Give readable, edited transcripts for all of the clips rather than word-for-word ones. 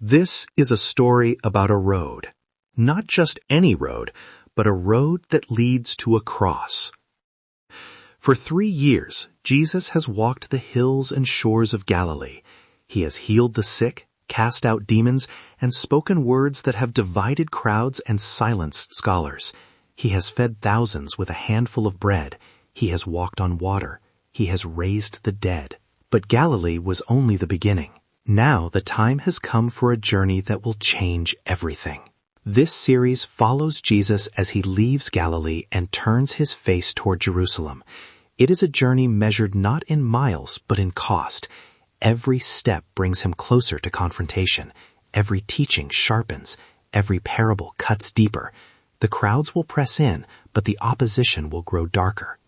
This is a story about a road. Not just any road, but a road that leads to a cross. For 3 years, Jesus has walked the hills and shores of Galilee. He has healed the sick, cast out demons, and spoken words that have divided crowds and silenced scholars. He has fed thousands with a handful of bread. He has walked on water. He has raised the dead. But Galilee was only the beginning. Now the time has come for a journey that will change everything. This series follows Jesus as he leaves Galilee and turns his face toward Jerusalem. It is a journey measured not in miles, but in cost. Every step brings him closer to confrontation. Every teaching sharpens. Every parable cuts deeper. The crowds will press in, but the opposition will grow darker.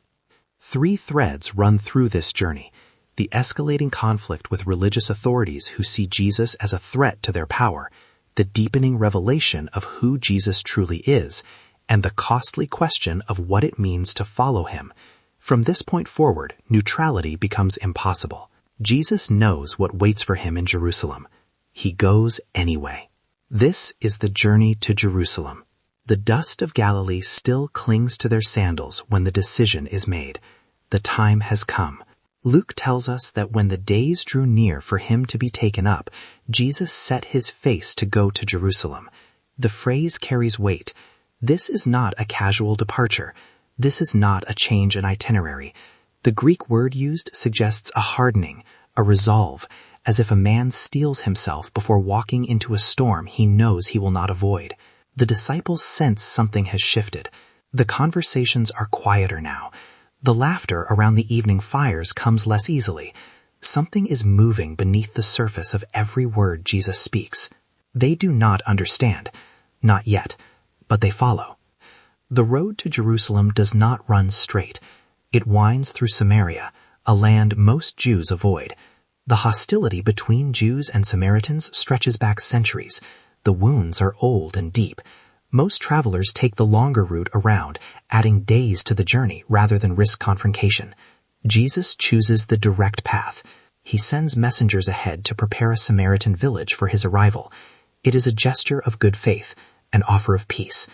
3 threads run through this journey. The escalating conflict with religious authorities who see Jesus as a threat to their power, the deepening revelation of who Jesus truly is, and the costly question of what it means to follow him. From this point forward, neutrality becomes impossible. Jesus knows what waits for him in Jerusalem. He goes anyway. This is the journey to Jerusalem. The dust of Galilee still clings to their sandals when the decision is made. The time has come. Luke tells us that when the days drew near for him to be taken up, Jesus set his face to go to Jerusalem. The phrase carries weight. This is not a casual departure. This is not a change in itinerary. The Greek word used suggests a hardening, a resolve, as if a man steels himself before walking into a storm he knows he will not avoid. The disciples sense something has shifted. The conversations are quieter now. The laughter around the evening fires comes less easily. Something is moving beneath the surface of every word Jesus speaks. They do not understand. Not yet. But they follow. The road to Jerusalem does not run straight. It winds through Samaria, a land most Jews avoid. The hostility between Jews and Samaritans stretches back centuries. The wounds are old and deep. Most travelers take the longer route around, adding days to the journey rather than risk confrontation. Jesus chooses the direct path. He sends messengers ahead to prepare a Samaritan village for his arrival. It is a gesture of good faith, an offer of peace.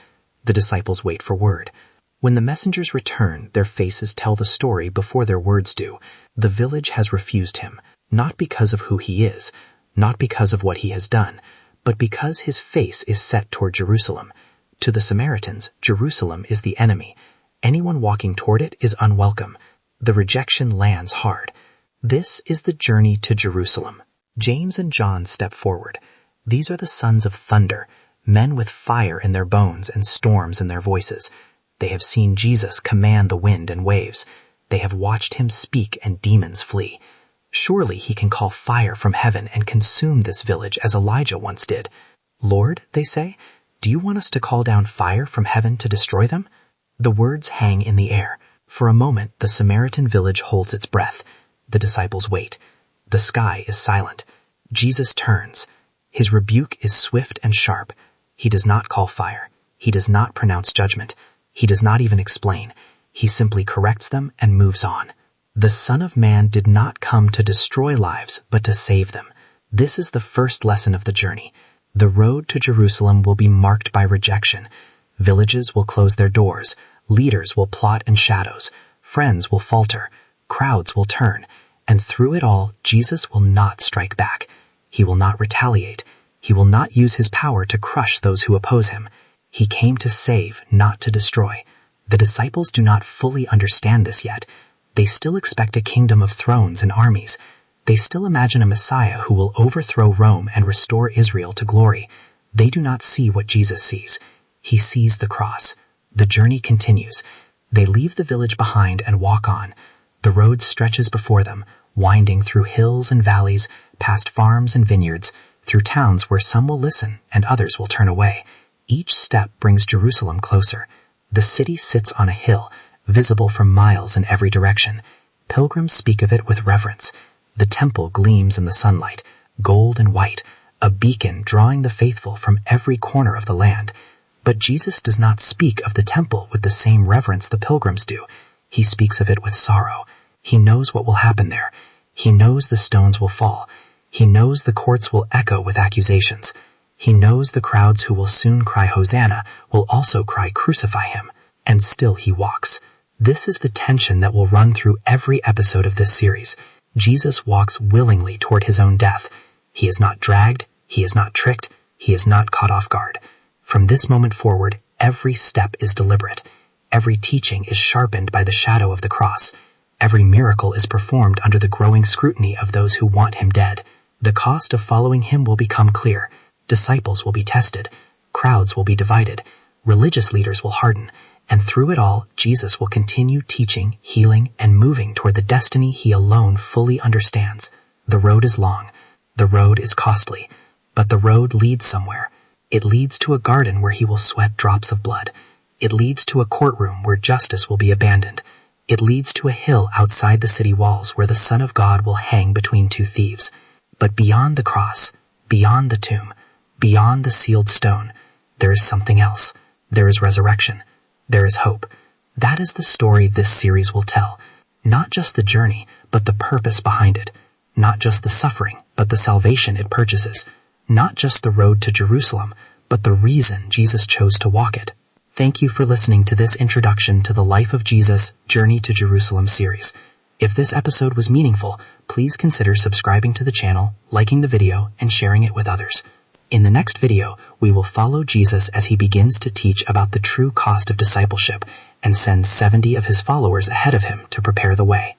The disciples wait for word. When the messengers return, their faces tell the story before their words do. The village has refused him, not because of who he is, not because of what he has done, but because his face is set toward Jerusalem. To the Samaritans, Jerusalem is the enemy. Anyone walking toward it is unwelcome. The rejection lands hard. This is the journey to Jerusalem. James and John step forward. These are the sons of thunder, men with fire in their bones and storms in their voices. They have seen Jesus command the wind and waves. They have watched him speak and demons flee. Surely he can call fire from heaven and consume this village as Elijah once did. Lord, they say, do you want us to call down fire from heaven to destroy them? The words hang in the air. For a moment, the Samaritan village holds its breath. The disciples wait. The sky is silent. Jesus turns. His rebuke is swift and sharp. He does not call fire. He does not pronounce judgment. He does not even explain. He simply corrects them and moves on. The Son of Man did not come to destroy lives, but to save them. This is the first lesson of the journey. The road to Jerusalem will be marked by rejection. Villages will close their doors. Leaders will plot in shadows. Friends will falter. Crowds will turn. And through it all, Jesus will not strike back. He will not retaliate. He will not use his power to crush those who oppose him. He came to save, not to destroy. The disciples do not fully understand this yet. They still expect a kingdom of thrones and armies. They still imagine a Messiah who will overthrow Rome and restore Israel to glory. They do not see what Jesus sees. He sees the cross. The journey continues. They leave the village behind and walk on. The road stretches before them, winding through hills and valleys, past farms and vineyards, through towns where some will listen and others will turn away. Each step brings Jerusalem closer. The city sits on a hill, visible for miles in every direction. Pilgrims speak of it with reverence. The temple gleams in the sunlight, gold and white, a beacon drawing the faithful from every corner of the land. But Jesus does not speak of the temple with the same reverence the pilgrims do. He speaks of it with sorrow. He knows what will happen there. He knows the stones will fall. He knows the courts will echo with accusations. He knows the crowds who will soon cry Hosanna will also cry crucify him, and still he walks. This is the tension that will run through every episode of this series. Jesus walks willingly toward his own death. He is not dragged, he is not tricked, he is not caught off guard. From this moment forward, every step is deliberate. Every teaching is sharpened by the shadow of the cross. Every miracle is performed under the growing scrutiny of those who want him dead. The cost of following him will become clear. Disciples will be tested. Crowds will be divided. Religious leaders will harden. And through it all, Jesus will continue teaching, healing, and moving toward the destiny he alone fully understands. The road is long. The road is costly. But the road leads somewhere. It leads to a garden where he will sweat drops of blood. It leads to a courtroom where justice will be abandoned. It leads to a hill outside the city walls where the Son of God will hang between two thieves. But beyond the cross, beyond the tomb, beyond the sealed stone, there is something else. There is resurrection. There is hope. That is the story this series will tell. Not just the journey, but the purpose behind it. Not just the suffering, but the salvation it purchases. Not just the road to Jerusalem, but the reason Jesus chose to walk it. Thank you for listening to this introduction to the Life of Jesus, Journey to Jerusalem series. If this episode was meaningful, please consider subscribing to the channel, liking the video, and sharing it with others. In the next video, we will follow Jesus as he begins to teach about the true cost of discipleship and send 70 of his followers ahead of him to prepare the way.